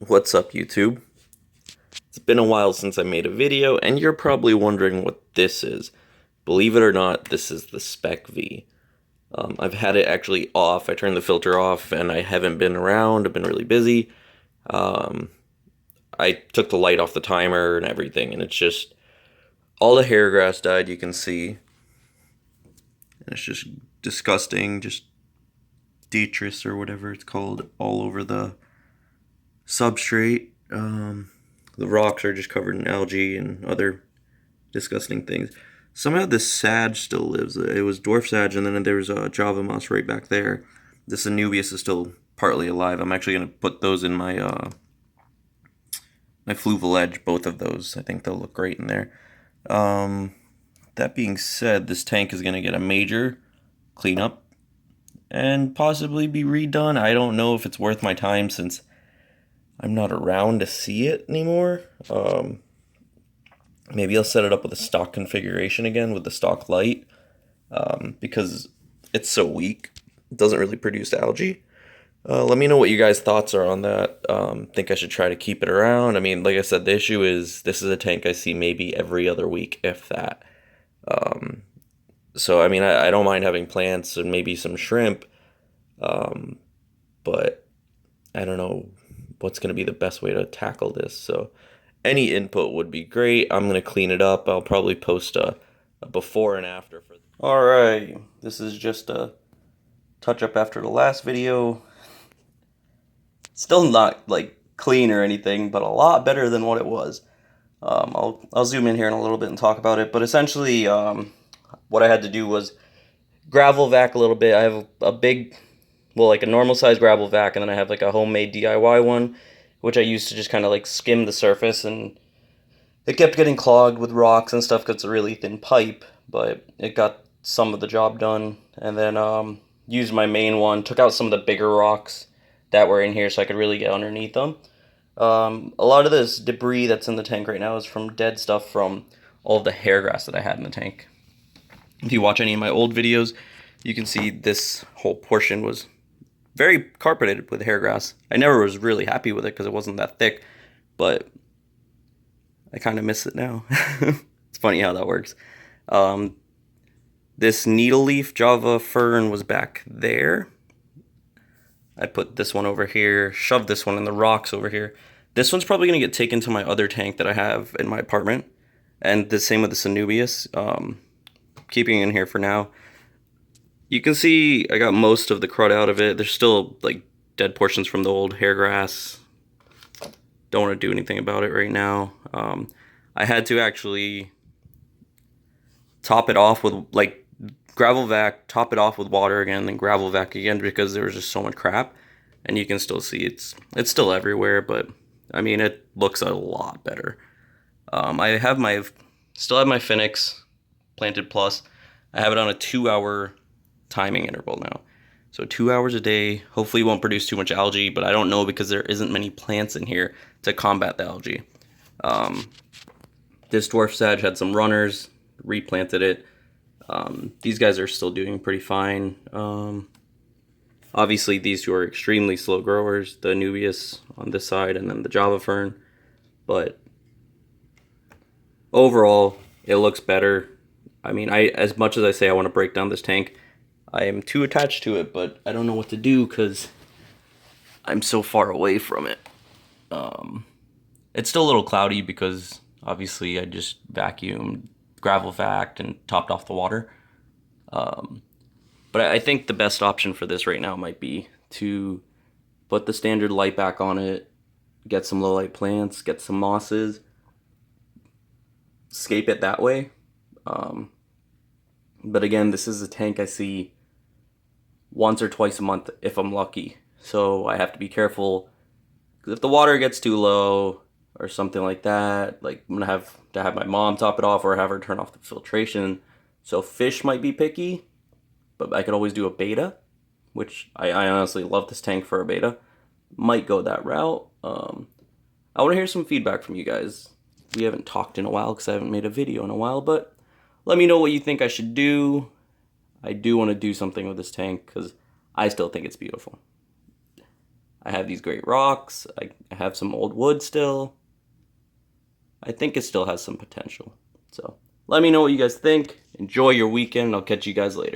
What's up, YouTube? It's been a while since I made a video, and you're probably wondering what this is. Believe it or not, this is the Spec V. I've had it actually off. I turned the filter off, and I haven't been around. I've been really busy. Um, I took the light off the timer and everything, and it's just all the hair grass died. You can see, and it's just disgusting. Just detritus or whatever it's called all over the substrate. The rocks are just covered in algae and other disgusting things. Somehow this sage still lives. It was dwarf sage, and then there's a Java moss right back there. This Anubias is still partly alive. I'm actually gonna put those in my Fluval Edge. Both of those, I think they'll look great in there. That being said, this tank is gonna get a major cleanup and possibly be redone. I don't know if it's worth my time since I'm not around to see it anymore. Maybe I'll set it up with a stock configuration again with the stock light, because it's so weak. It doesn't really produce algae. Let me know what you guys' thoughts are on that. Think I should try to keep it around? I mean, like I said, the issue is this is a tank I see maybe every other week, if that. So, I mean, I don't mind having plants and maybe some shrimp, but I don't know what's going to be the best way to tackle this. So any input would be great. I'm going to clean it up. I'll probably post a before and after for. All right, this is just a touch up after the last video. Still not like clean or anything, but a lot better than what it was. I'll zoom in here in a little bit and talk about it. But essentially, what I had to do was gravel vac a little bit. I have a big, well, like a normal size gravel vac, and then I have like a homemade DIY one, which I used to just kind of like skim the surface, and it kept getting clogged with rocks and stuff because it's a really thin pipe, but it got some of the job done. And then used my main one, took out some of the bigger rocks that were in here so I could really get underneath them. A lot of this debris that's in the tank right now is from dead stuff from all of the hair grass that I had in the tank. If you watch any of my old videos, you can see this whole portion was very carpeted with hair grass. I never was really happy with it because it wasn't that thick, but I kind of miss it now. It's funny how that works. This needle leaf Java fern was back there. I put this one over here, shoved this one in the rocks over here. This one's probably going to get taken to my other tank that I have in my apartment. And the same with the Anubias. Keeping it in here for now. You can see I got most of the crud out of it. There's still like dead portions from the old hair grass. Don't want to do anything about it right now. I had to actually top it off with like gravel vac, top it off with water again, then gravel vac again because there was just so much crap. And you can still see it's still everywhere, but I mean it looks a lot better. I have still have my Phoenix Planted Plus. I have it on a 2-hour timing interval now. So 2 hours a day. Hopefully it won't produce too much algae, but I don't know because there isn't many plants in here to combat the algae. This dwarf sage had some runners, replanted it. These guys are still doing pretty fine. Obviously these two are extremely slow growers, the Anubias on this side and then the Java fern, but overall it looks better. I mean, as much as I say I want to break down this tank, I am too attached to it, but I don't know what to do because I'm so far away from it. It's still a little cloudy because obviously I just vacuumed, gravel vac, and topped off the water. But I think the best option for this right now might be to put the standard light back on it, get some low light plants, get some mosses, scape it that way. But again, this is a tank I see once or twice a month if I'm lucky. So I have to be careful because if the water gets too low or something like that, like I'm gonna have to have my mom top it off or have her turn off the filtration. So fish might be picky, but I could always do a beta, which I honestly love this tank for a beta. Might go that route. I want to hear some feedback from you guys. We haven't talked in a while because I haven't made a video in a while, but let me know what you think I should do. I do want to do something with this tank because I still think it's beautiful. I have these great rocks. I have some old wood still. I think it still has some potential. So let me know what you guys think. Enjoy your weekend. I'll catch you guys later.